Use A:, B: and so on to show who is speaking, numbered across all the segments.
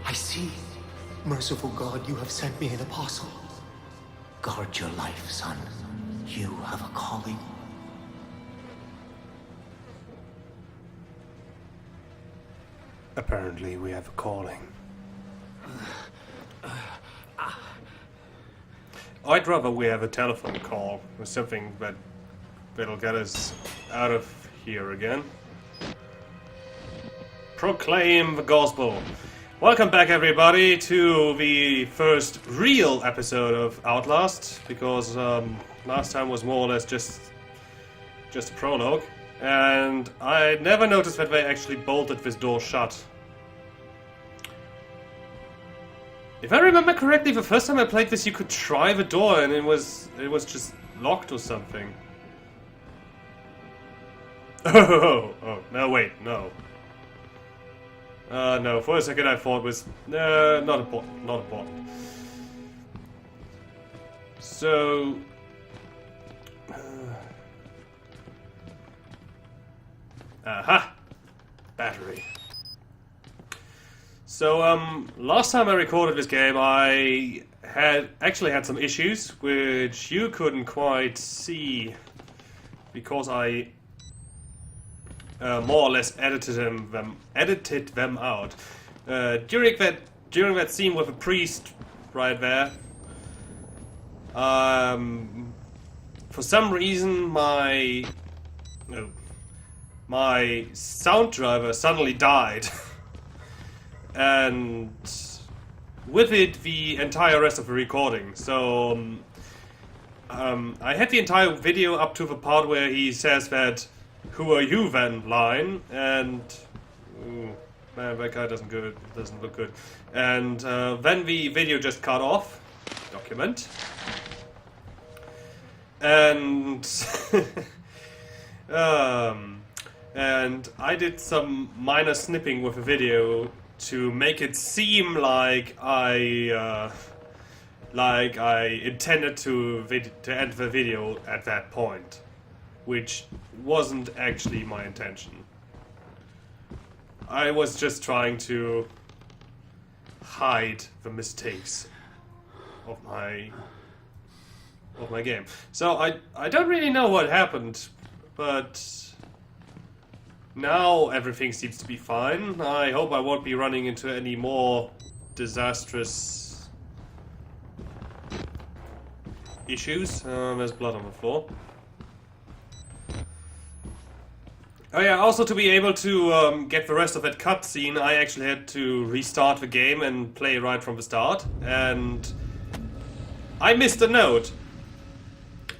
A: I see. Merciful God, you have sent me an apostle. Guard your life, son. You have a calling.
B: Apparently we have a calling. I'd rather we have a telephone call or something that'll get us out of here again. Proclaim the gospel. Welcome back, everybody, to the first real episode of Outlast, because last time was more or less just a prologue, and I never noticed that they actually bolted this door shut. If I remember correctly, the first time I played this, you could try the door, and it was just locked or something. Oh, no, wait, no. No, for a second I thought it was... not important. So... aha! Battery. So, last time I recorded this game, I actually had some issues, which you couldn't quite see, because I... more or less edited them out. During that scene with the priest right there, for some reason my sound driver suddenly died, and with it the entire rest of the recording. So I had the entire video up to the part where he says that "Who are you then?" line, and man, that guy doesn't look good. And then the video just cut off. Document. And and I did some minor snipping with the video to make it seem like I intended to end the video at that point, which wasn't actually my intention. I was just trying to hide the mistakes of my game. So I don't really know what happened, but now everything seems to be fine. I hope I won't be running into any more disastrous issues. There's blood on the floor. Oh yeah, also to be able to get the rest of that cutscene, I actually had to restart the game and play right from the start, and I missed a note.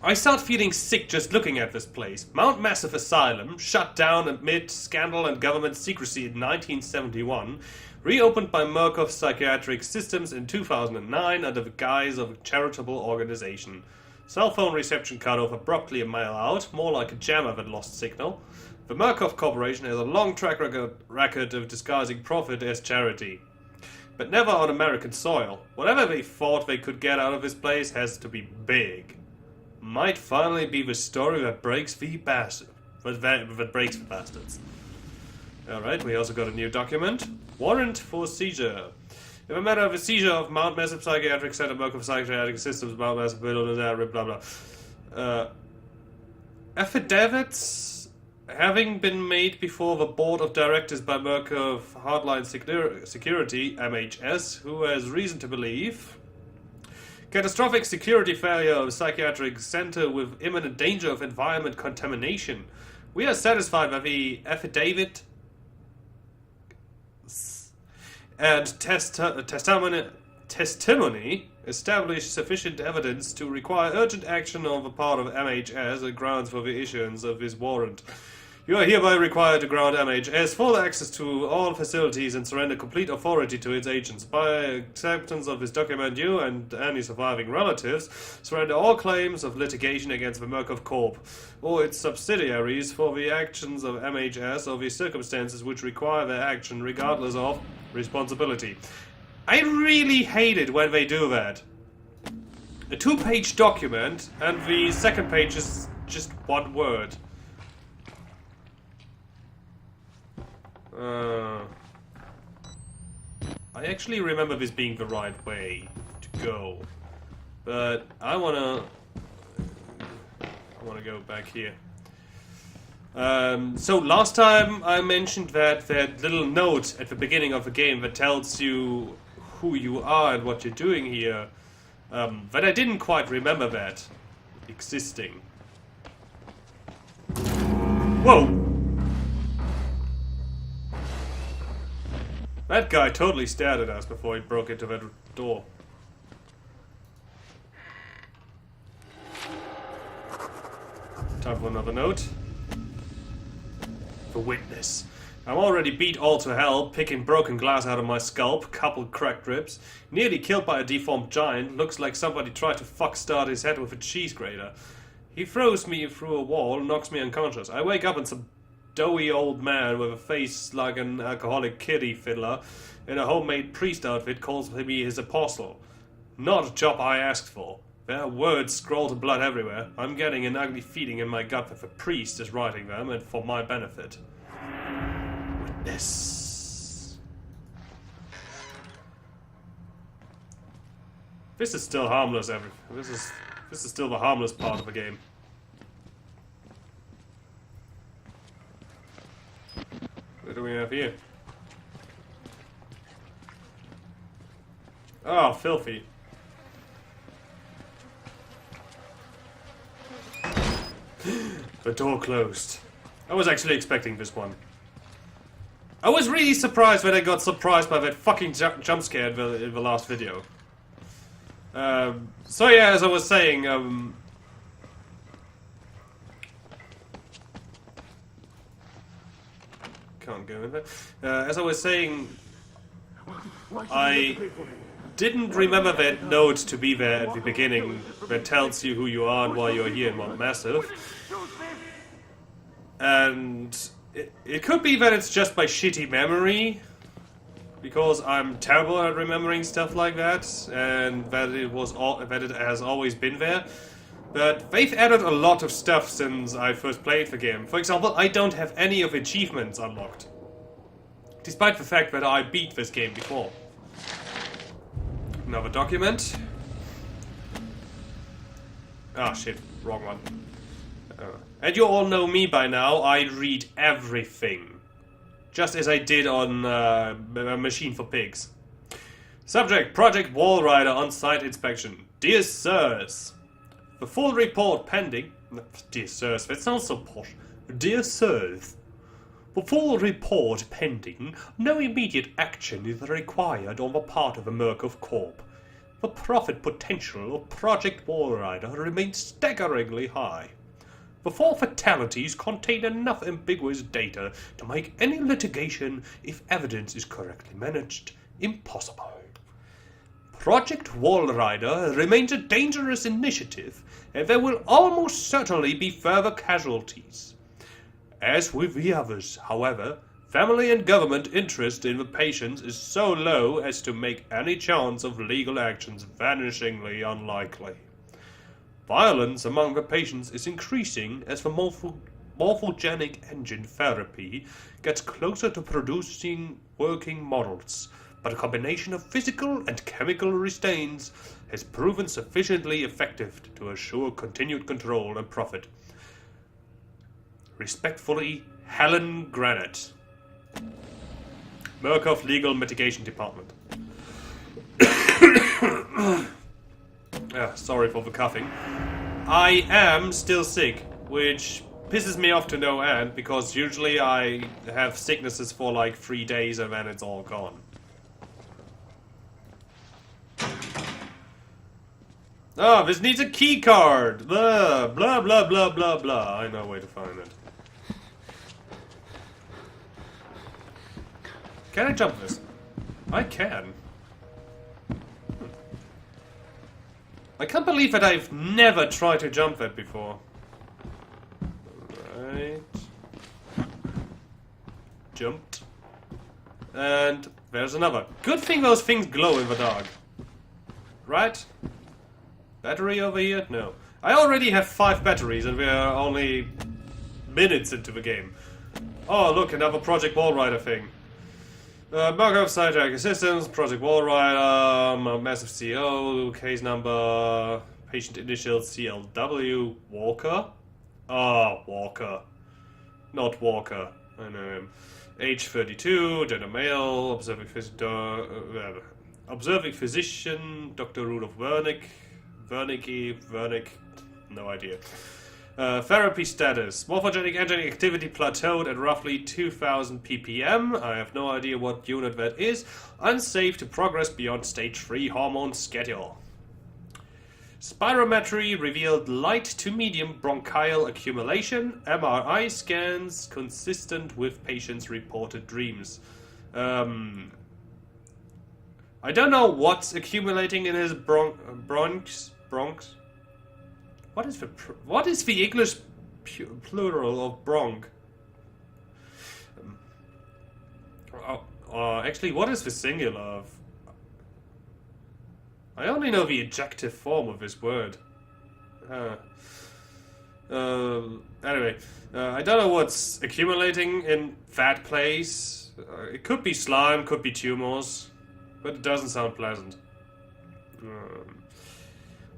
B: I start feeling sick just looking at this place. Mount Massive Asylum, shut down amid scandal and government secrecy in 1971, reopened by Murkoff Psychiatric Systems in 2009 under the guise of a charitable organization. Cell phone reception cut off abruptly a mile out, more like a jammer that lost signal. The Murkoff Corporation has a long track record of disguising profit as charity, but never on American soil. Whatever they thought they could get out of this place has to be big. Might finally be the story that breaks the bastards. Alright, we also got a new document. Warrant for seizure. In a matter of a seizure of Mount Massive Psychiatric Center, Murkoff Psychiatric Systems, Mount Massive, blah blah. Affidavits having been made before the board of directors by Murkoff Hardline Security, MHS, who has reason to believe catastrophic security failure of psychiatric center with imminent danger of environment contamination. We are satisfied that the affidavit and testimony establish sufficient evidence to require urgent action on the part of MHS as grounds for the issuance of this warrant. You are hereby required to grant MHS full access to all facilities and surrender complete authority to its agents. By acceptance of this document, you and any surviving relatives surrender all claims of litigation against the Murkoff Corp. or its subsidiaries for the actions of MHS or the circumstances which require their action regardless of responsibility. I really hate it when they do that. A 2-page document and the second page is just one word. I actually remember this being the right way to go. But I wanna go back here. So last time I mentioned that little note at the beginning of the game that tells you who you are and what you're doing here. But I didn't quite remember that existing. Whoa! That guy totally stared at us before he broke into that door. Time for another note. The witness. I'm already beat all to hell, picking broken glass out of my scalp, couple cracked ribs, nearly killed by a deformed giant, looks like somebody tried to fuck start his head with a cheese grater. He throws me through a wall, knocks me unconscious. I wake up and some doughy old man with a face like an alcoholic kiddie fiddler in a homemade priest outfit calls me his apostle. Not a job I asked for. There are words scrawled in blood everywhere. I'm getting an ugly feeling in my gut that the priest is writing them and for my benefit. Witness. This is still harmless. This is still the harmless part of the game. What do we have here? Oh, filthy. The door closed. I was actually expecting this one. I was really surprised when I got surprised by that fucking jump scare in the last video. So yeah, as I was saying, can't go in there. As I was saying, I didn't remember that note to be there at the beginning that tells you who you are and why you're here in Mount Massive. And it could be that it's just my shitty memory, because I'm terrible at remembering stuff like that, and that it has always been there. But they've added a lot of stuff since I first played the game. For example, I don't have any of the achievements unlocked, despite the fact that I beat this game before. Another document. Ah, shit, wrong one. And you all know me by now, I read everything. Just as I did on a Machine for Pigs. Subject, Project Wallrider on-site inspection. Dear Sirs, the full report pending... Dear Sirs, that sounds so posh. Dear Sirs, the full report pending, no immediate action is required on the part of the Murkoff Corp. The profit potential of Project Wallrider remains staggeringly high. The 4 fatalities contain enough ambiguous data to make any litigation, if evidence is correctly managed, impossible. Project Wallrider remains a dangerous initiative, and there will almost certainly be further casualties. As with the others, however, family and government interest in the patients is so low as to make any chance of legal actions vanishingly unlikely. Violence among the patients is increasing as the morphogenic engine therapy gets closer to producing working models, but a combination of physical and chemical restraints has proven sufficiently effective to assure continued control and profit. Respectfully, Helen Granite. Murkoff Legal Mitigation Department. Sorry for the coughing. I am still sick, which pisses me off to no end, because usually I have sicknesses for like 3 days and then it's all gone. Oh, this needs a key card! Blah, blah, blah, blah, blah, blah. I know where to find it. Can I jump this? I can. I can't believe that I've never tried to jump that before. Right. Jumped. And there's another. Good thing those things glow in the dark. Right? Battery over here? No. I already have 5 batteries and we're only minutes into the game. Oh, look, another Project Wallrider thing. Buggered Scientific Systems, Project Wall Rider, Massive CO, case number, patient initials CLW, Walker. Walker. Not Walker. I know him. Age 32, gender male, observing physician, Dr. Rudolf Wernicke, no idea. Therapy status. Morphogenic engine activity plateaued at roughly 2000 ppm. I have no idea what unit that is. Unsafe to progress beyond stage 3 hormone schedule. Spirometry revealed light to medium bronchial accumulation. MRI scans consistent with patient's reported dreams. I don't know what's accumulating in his bronx. What is the English plural of bronch? Actually, what is the singular of? I only know the adjective form of this word. Anyway, I don't know what's accumulating in that place. It could be slime, could be tumors, but it doesn't sound pleasant.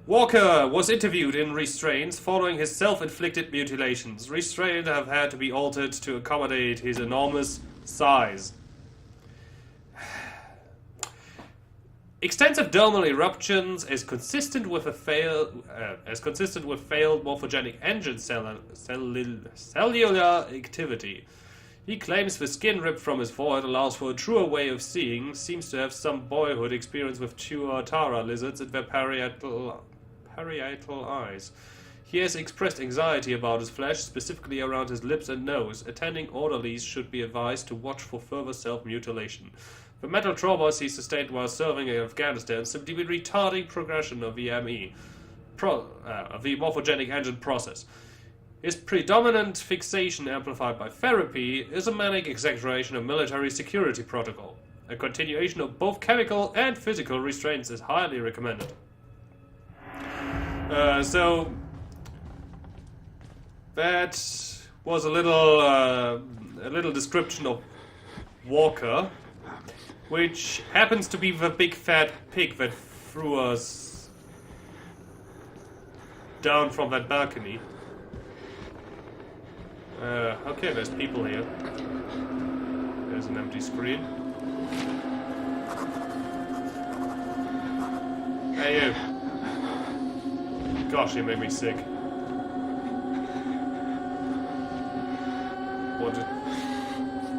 B: Walker was interviewed in restraints following his self-inflicted mutilations. Restraints have had to be altered to accommodate his enormous size. Extensive dermal eruptions is consistent with failed morphogenic engine cellular activity. He claims the skin ripped from his forehead allows for a truer way of seeing. Seems to have some boyhood experience with Tuatara lizards and their parietal eyes. He has expressed anxiety about his flesh, specifically around his lips and nose. Attending orderlies should be advised to watch for further self-mutilation. The mental traumas he sustained while serving in Afghanistan seem to be retarding progression of the of the morphogenic engine process. His predominant fixation amplified by therapy is a manic exaggeration of military security protocol. A continuation of both chemical and physical restraints is highly recommended. So that was a little description of Walker, which happens to be the big fat pig that threw us down from that balcony. Okay, there's people here. There's an empty screen. Hey you. Gosh, it made me sick.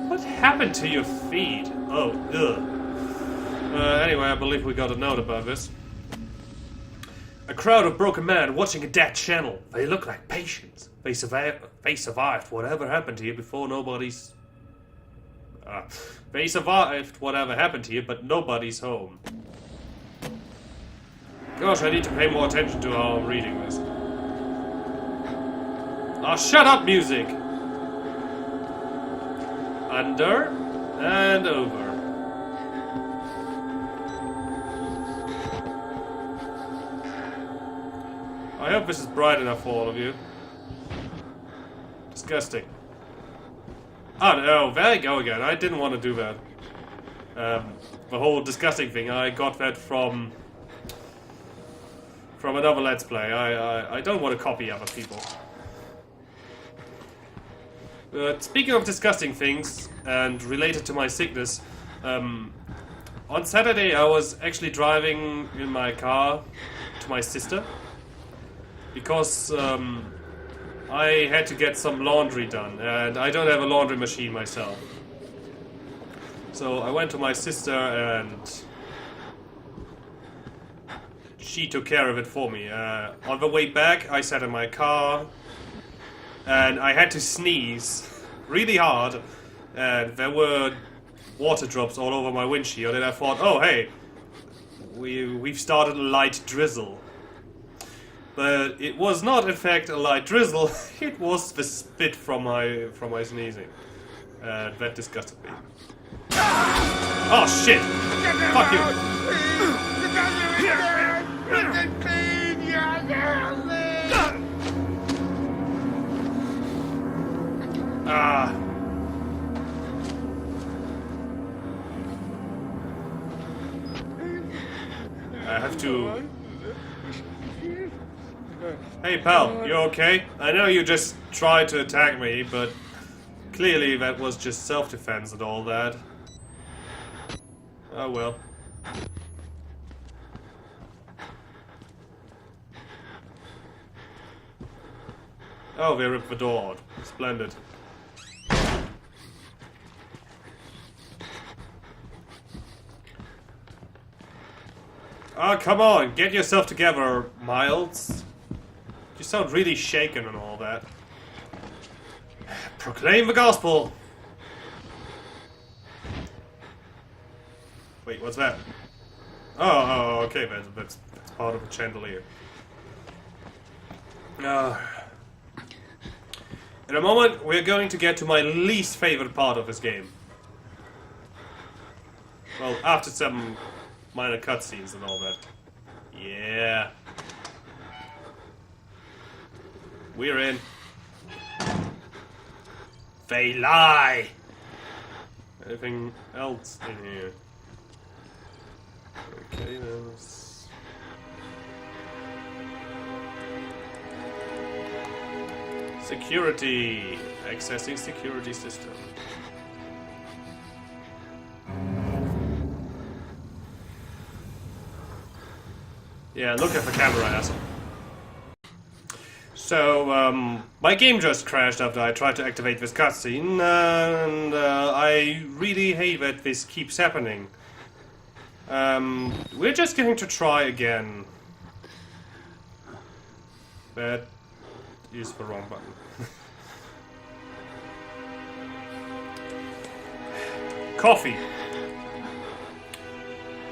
B: What happened to your feet? Oh, ugh. Anyway, I believe we got a note about this. A crowd of broken men watching a dead channel. They look like patients. They survived whatever happened here before nobody's... they survived whatever happened here, but nobody's home. Gosh, I need to pay more attention to how I'm reading this. Shut up, music! Under and over. I hope this is bright enough for all of you. Disgusting. Oh no, there you go again. I didn't want to do that. The whole disgusting thing, I got that from another Let's Play. I don't want to copy other people. Speaking of disgusting things, and related to my sickness, on Saturday I was actually driving in my car to my sister, because I had to get some laundry done, and I don't have a laundry machine myself. So I went to my sister, and she took care of it for me. On the way back, I sat in my car, and I had to sneeze really hard, and there were water drops all over my windshield, and I thought, oh hey, we've started a light drizzle. But it was not in fact a light drizzle, it was the spit from my sneezing. That disgusted me. Oh shit! Fuck you! I have to... Hey pal, you okay? I know you just tried to attack me, but clearly that was just self-defense and all that. Oh well. Oh, they ripped the door out. Splendid. Oh, come on, get yourself together, Miles. You sound really shaken and all that. Proclaim the gospel! Wait, what's that? Oh, okay, that's part of a chandelier. In a moment, we're going to get to my least favorite part of this game. Well, after some minor cutscenes and all that. Yeah. We're in. They lie! Anything else in here? Okay, there's... Security! Accessing security system. Yeah, look at the camera, asshole. So, my game just crashed after I tried to activate this cutscene, and I really hate that this keeps happening. We're just going to try again. That is the wrong button. Coffee.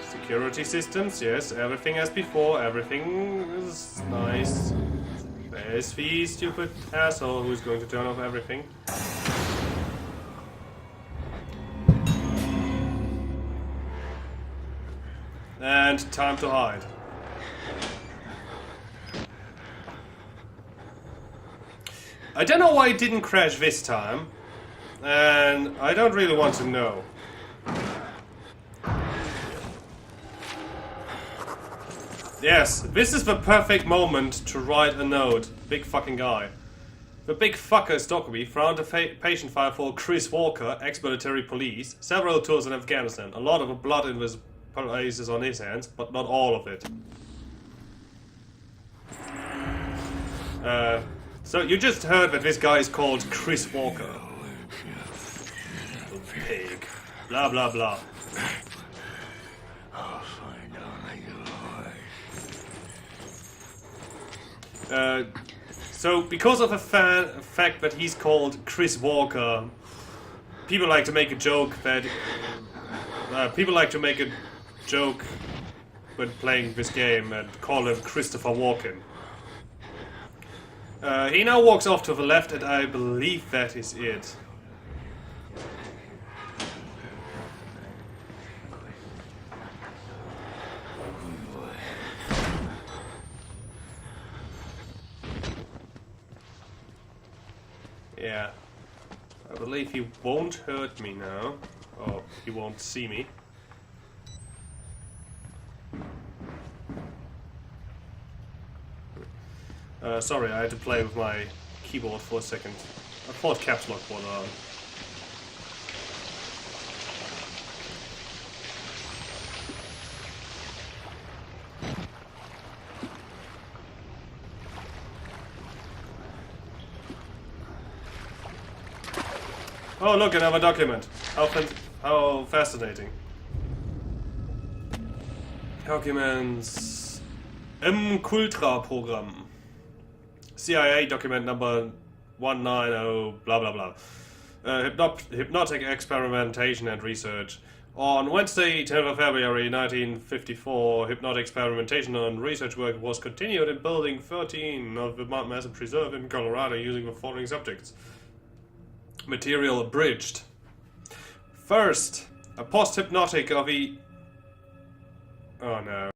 B: Security systems, yes, everything as before, everything is nice. There's the stupid asshole who's going to turn off everything. And time to hide. I don't know why it didn't crash this time, and I don't really want to know. Yes, this is the perfect moment to write a note. Big fucking guy. The big fucker Stockerby found a patient file for Chris Walker, ex-military police, several tours in Afghanistan, a lot of blood in his places on his hands, but not all of it. So you just heard that this guy is called Chris Walker. Little pig. Blah blah blah. So because of the fact that he's called Chris Walker, people like to make a joke that when playing this game and call him Christopher Walken. He now walks off to the left, and I believe that is it. Yeah, I believe he won't hurt me now, or he won't see me. Sorry, I had to play with my keyboard for a second. I thought caps lock was on. Oh, look, another document. How fascinating. Documents. Im Kultra-Programm. CIA document number 190 blah blah blah. Hypnotic experimentation and research. On Wednesday, 10th of February 1954, hypnotic experimentation and research work was continued in Building 13 of the Mount Massive Preserve in Colorado using the following subjects. Material abridged. First, a post-hypnotic of the... Oh no.